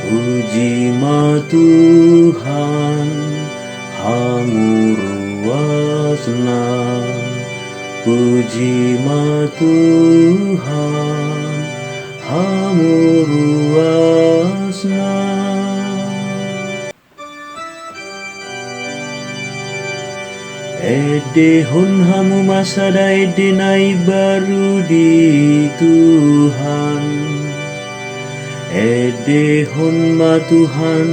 Puji ma Tuhan, hanguruasna. Puji ma Tuhan, hanguruasna. Ede hon hamu masada ede nai baru di Tuhan. Ede hon ma Tuhan,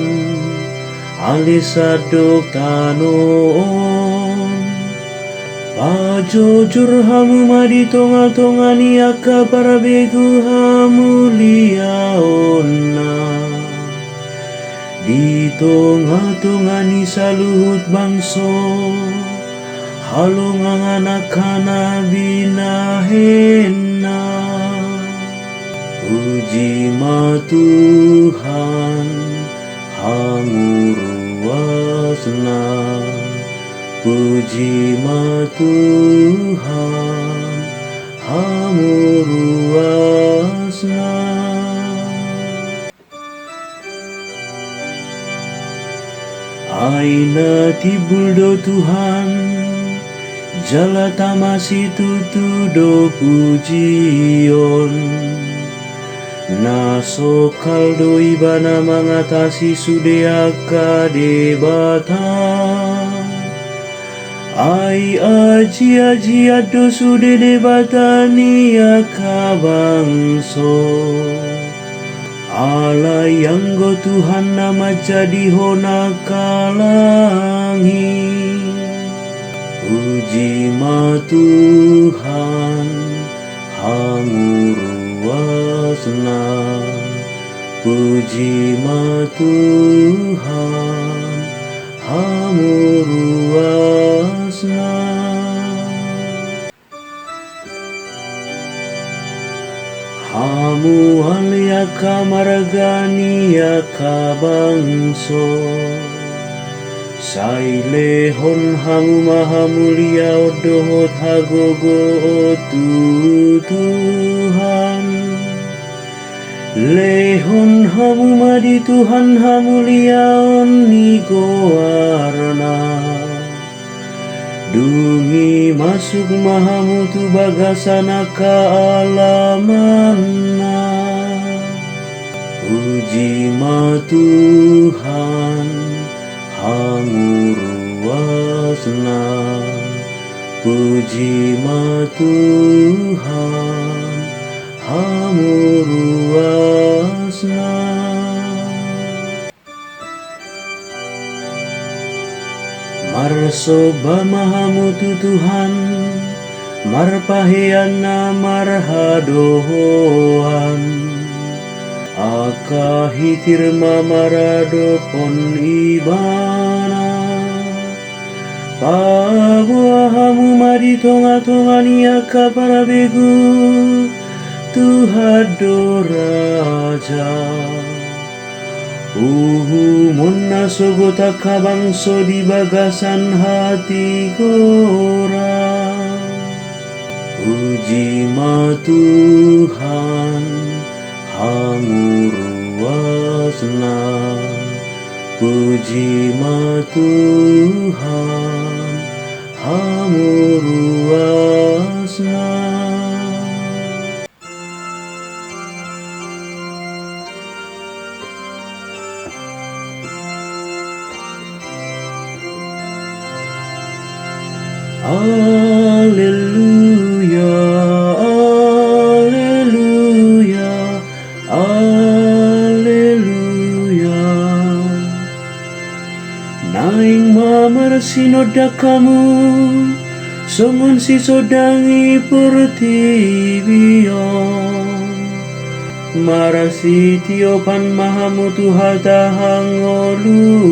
alisadok tanon. Pajujur hamu ma di tonga-tonga ni aka para begu hamu liaona. Di tonga-tonga ni saluhut bangso, halongang anak-anak binahena. Puji ma Tuhan, hanguruasna. Puji ma Tuhan, hanguruasna. Aina tibuldo Tuhan, jala tamasi tutudo pujion. Naso kaldo ibana mengatasi sudeaka debata. Ai aji ado sude debata ni aka bangso. Allah yang go Tuhan nama jadi hona kalangi. Puji ma Tuhan, hanguruasna. Puji ma Tuhan, hanguruasna. Hamu aliaka maragani aka bangso. Sailehon hamu maha mulia odohot hagogo Tuhan. Lehon hamu madi Tuhan hamuliaon nigo arna. Dungi masuk mahamu tu bagasana ka alamana. Puji ma Tuhan, hanguruasna. Puji ma Tuhan, hanguruasna. Marsoba mahamu tu Tuhan, marpahiana marhadohan. Aka hitir mamarado pon ibana. Pabuah hamu madi tonga-tonga ni aka para begu Tuhan do raja. Monna sogota kabangso di bagasan hati gora. Puji ma Tuhan, hanguruasna. Puji ma Tuhan, hanguruasna. Alleluia, alleluia, alleluia. Naing mamar sinoda kamu, songon si sodangi pertibio. Marasi tiopan mahamu tuhata hangoluani.